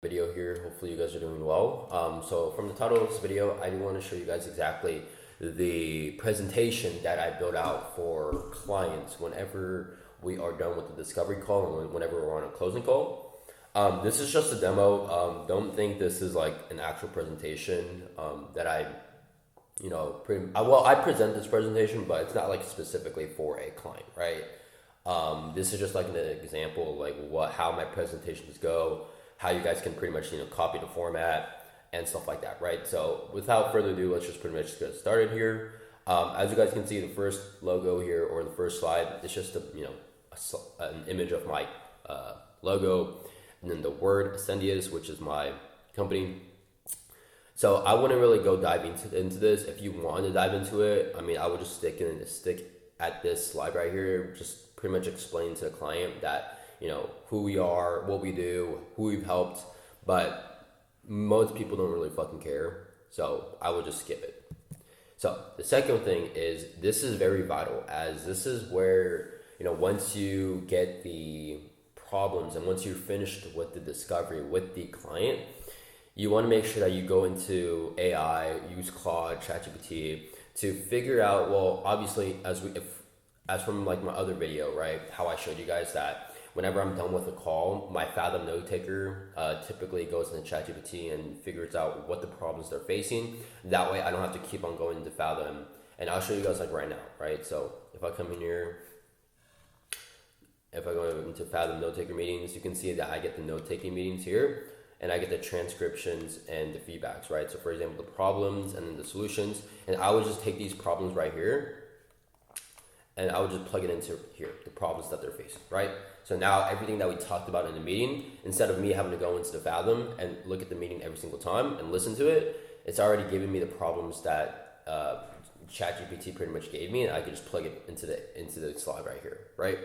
Video here. Hopefully you guys are doing well. So from the title of this video, I do want to show you guys exactly the presentation that I built out for clients whenever we are done with the discovery call and whenever we're on a closing call. This is just a demo. Don't think this is like an actual presentation that I present this presentation, but it's not like specifically for a client, right? This is just like an example, like how my presentations go, how you guys can pretty much copy the format and stuff like that, right? So without further ado, let's just pretty much get started here. As you guys can see, the first logo here or the first slide, it's just an image of my logo, and then the word Ascendius, which is my company. So I wouldn't really go dive into this. If you want to dive into it, I mean, I would just stick at this slide right here, just pretty much explain to the client that, who we are, what we do, who we've helped, but most people don't really fucking care. So I would just skip it. So the second thing is, this is very vital, as this is where, once you get the problems and once you're finished with the discovery with the client, you want to make sure that you go into AI, use Claude, ChatGPT to figure out, well, obviously, as from like my other video, right, how I showed you guys that whenever I'm done with a call, my Fathom note taker typically goes into ChatGPT and figures out what the problems they're facing. That way I don't have to keep on going into Fathom. And I'll show you guys like right now, right? So if I come in here, if I go into Fathom note taker meetings, you can see that I get the note taking meetings here, and I get the transcriptions and the feedbacks, right? So for example, the problems and then the solutions, and I would just take these problems right here and I would just plug it into here, the problems that they're facing, right? So now everything that we talked about in the meeting, instead of me having to go into the Fathom and look at the meeting every single time and listen to it, it's already giving me the problems that ChatGPT pretty much gave me, and I could just plug it into the slide right here, right?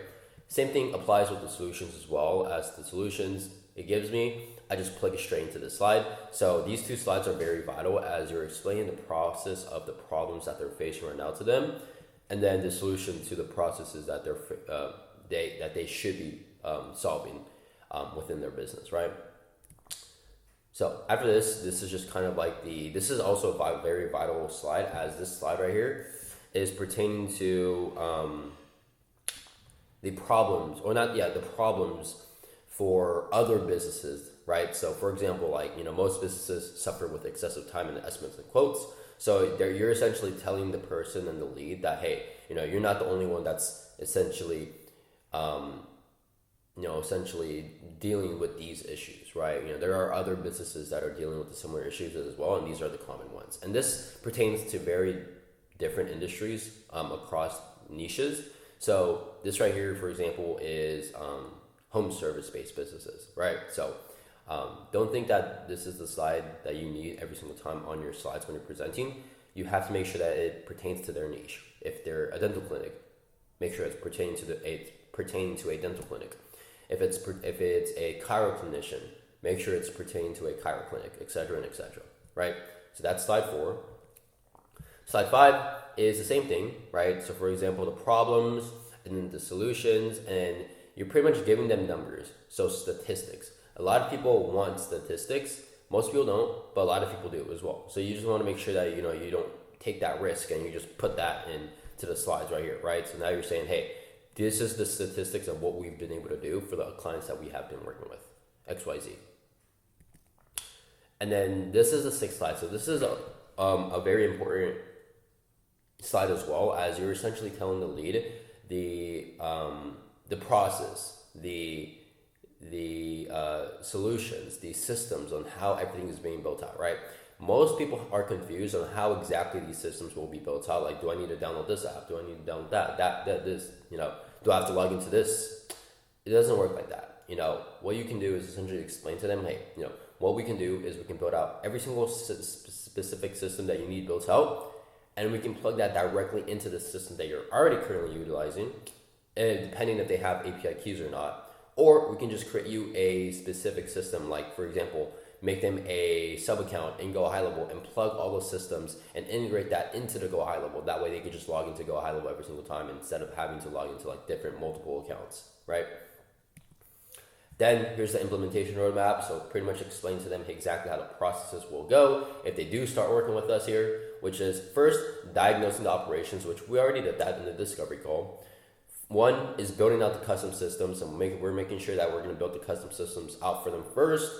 Same thing applies with the solutions as well. As the solutions it gives me, I just plug it straight into the slide. So these two slides are very vital as you're explaining the process of the problems that they're facing right now to them, and then the solution to the processes that they should be solving within their business, right? So after this is just kind of like this is also a very vital slide, as this slide right here is pertaining to the problems, or not, yeah, the problems for other businesses, right? So for example, like, most businesses suffer with excessive time in estimates and quotes. So you're essentially telling the person and the lead that, hey, you're not the only one that's essentially essentially dealing with these issues, right? There are other businesses that are dealing with the similar issues as well, and these are the common ones. And this pertains to very different industries across niches. So this right here, for example, is home service-based businesses, right? So don't think that this is the slide that you need every single time on your slides when you're presenting. You have to make sure that it pertains to their niche. If they're a dental clinic, make sure it's pertaining to a dental clinic. If it's a chiro clinician, make sure it's pertaining to a chiro clinic, etc., and etc., right? So that's slide 4. Slide 5 is the same thing, right? So for example, the problems and then the solutions, and you're pretty much giving them numbers. So statistics. A lot of people want statistics. Most people don't, but a lot of people do as well. So you just want to make sure that you don't take that risk and you just put that into the slides right here, right? So now you're saying, hey, this is the statistics of what we've been able to do for the clients that we have been working with, XYZ. And then this is the 6th slide. So this is a very important slide as well, as you're essentially telling the lead the process, the solutions, the systems on how everything is being built out, right? Most people are confused on how exactly these systems will be built out. Like, do I need to download this app? Do I need to download this? Do I have to log into this? It doesn't work like that. What you can do is essentially explain to them, hey, what we can do is we can build out every single specific system that you need built out, and we can plug that directly into the system that you're already currently utilizing, and depending if they have API keys or not. Or we can just create you a specific system, like for example, make them a sub account in Go High Level and plug all those systems and integrate that into the Go High Level. That way they could just log into Go High Level every single time instead of having to log into like different multiple accounts, right? Then here's the implementation roadmap. So pretty much explain to them exactly how the processes will go if they do start working with us here, which is first diagnosing the operations, which we already did that in the discovery call. One is building out the custom systems, and we're making sure that we're going to build the custom systems out for them first,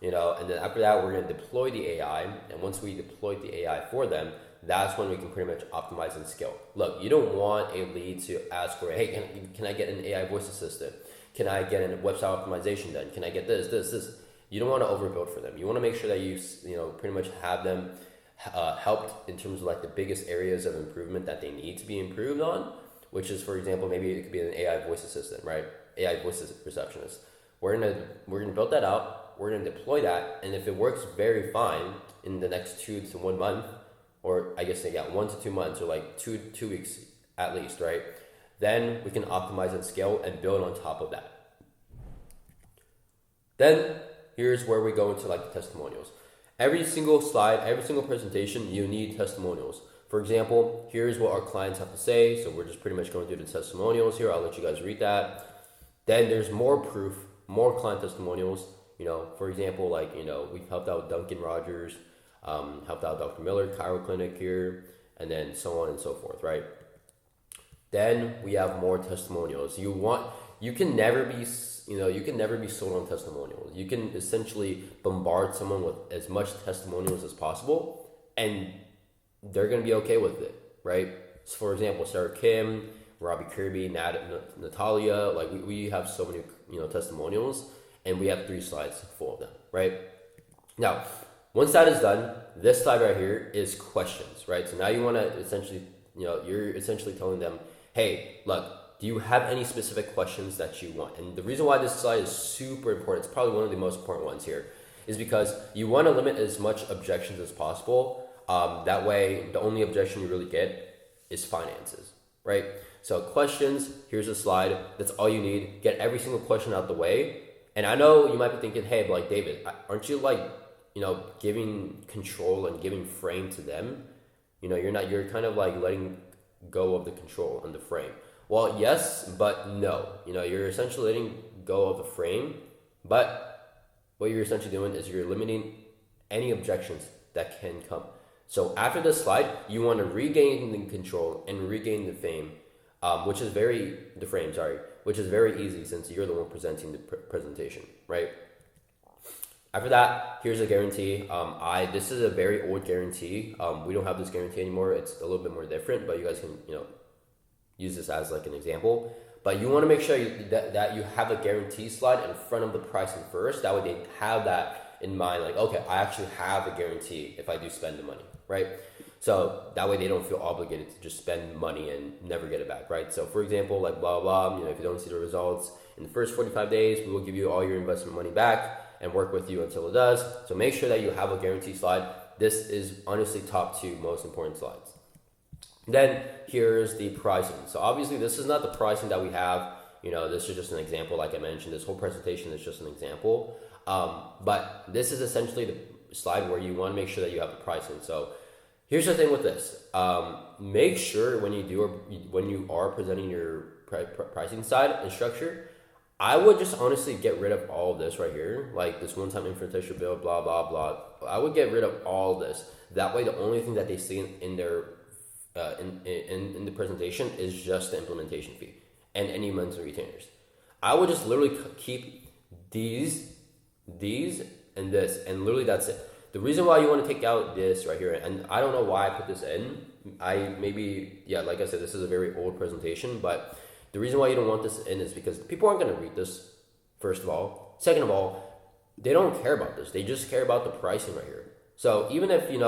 and then after that we're going to deploy the AI. And once we deploy the AI for them, that's when we can pretty much optimize and scale. Look, you don't want a lead to ask for, hey, can I get an AI voice assistant? Can I get a website optimization done? Can I get this? You don't want to overbuild for them. You want to make sure that you pretty much have them helped in terms of like the biggest areas of improvement that they need to be improved on, which is, for example, maybe it could be an AI voice assistant, right? AI voice receptionist. We're gonna build that out. We're gonna deploy that, and if it works very fine in the next 2 to 1 month, or I guess 1 to 2 months, or like two weeks at least, right? Then we can optimize and scale and build on top of that. Then here's where we go into like the testimonials. Every single slide, every single presentation, you need testimonials. For example, here's what our clients have to say. So we're just pretty much going through the testimonials here. I'll let you guys read that. Then there's more proof, more client testimonials. For example, like, we've helped out Duncan Rogers, helped out Dr. Miller, Chiro Clinic here, and then so on and so forth, right? Then we have more testimonials. You can never be sold on testimonials. You can essentially bombard someone with as much testimonials as possible, and they're going to be okay with it, right? So for example, Sarah Kim, Robbie Kirby, Natalia, like we have so many, testimonials, and we have 3 slides full of them, right? Now, once that is done, this slide right here is questions, right? So now you want to essentially, you're essentially telling them, hey, look, do you have any specific questions that you want? And the reason why this slide is super important, it's probably one of the most important ones here, is because you want to limit as much objections as possible. That way, the only objection you really get is finances, right? So questions, here's a slide. That's all you need. Get every single question out the way. And I know you might be thinking, hey, but like, David, aren't you like, giving control and giving frame to them? You're kind of like letting go of the control and the frame. Well, yes, but no. You're essentially letting go of the frame, but what you're essentially doing is you're limiting any objections that can come. So after this slide, you want to regain the control and regain the frame, which is very easy since you're the one presenting the presentation, right? After that, here's a guarantee. This is a very old guarantee. We don't have this guarantee anymore. It's a little bit more different, but you guys can, use this as like an example. But you want to make sure that you have a guarantee slide in front of the pricing first. That way they have that in mind, like, okay, I actually have a guarantee if I do spend the money, right? So that way they don't feel obligated to just spend money and never get it back, right? So for example, like blah, blah, if you don't see the results in the first 45 days, we will give you all your investment money back and work with you until it does. So make sure that you have a guarantee slide. This is honestly top 2 most important slides. Then here's the pricing. So obviously this is not the pricing that we have. This is just an example. Like I mentioned, this whole presentation is just an example. But this is essentially the slide where you want to make sure that you have the pricing. So here's the thing with this. Make sure when you are presenting your pricing side and structure, I would just honestly get rid of all of this right here, like this one-time infrastructure bill, blah, blah, blah. I would get rid of all of this. That way, the only thing that they see in their in the presentation is just the implementation fee and any monthly retainers. I would just literally keep these, and this, and literally that's it. The reason why you want to take out this right here, and I don't know why I put this in. Like I said, this is a very old presentation, but the reason why you don't want this in is because people aren't going to read this, first of all. Second of all, they don't care about this. They just care about the pricing right here. So even if, you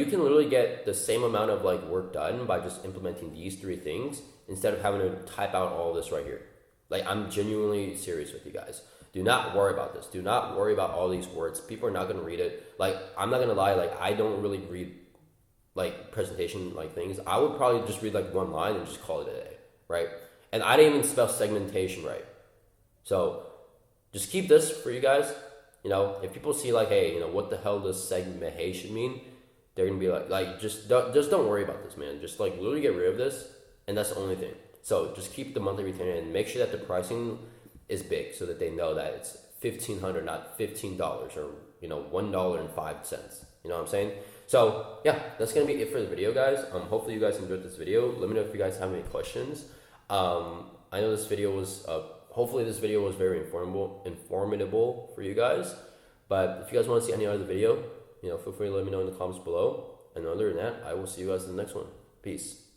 can literally get the same amount of like work done by just implementing these 3 things instead of having to type out all this right here. Like, I'm genuinely serious with you guys. Do not worry about this. Do not worry about all these words. People are not going to read it. Like, I'm not going to lie. Like, I don't really read like presentation like things. I would probably just read like 1 line and just call it a day, right? And I didn't even spell segmentation right. So just keep this for you guys. If people see like, hey, what the hell does segmentation mean? They're gonna be like, just don't worry about this, man. Just like literally get rid of this, and that's the only thing. So just keep the monthly retainer and make sure that the pricing is big, so that they know that it's $1,500, not $15, or $1.05. You know what I'm saying? So yeah, that's gonna be it for the video, guys. Hopefully you guys enjoyed this video. Let me know if you guys have any questions. I know this video was hopefully this video was very informative for you guys. But if you guys want to see any other video, feel free to let me know in the comments below. And other than that, I will see you guys in the next one. Peace.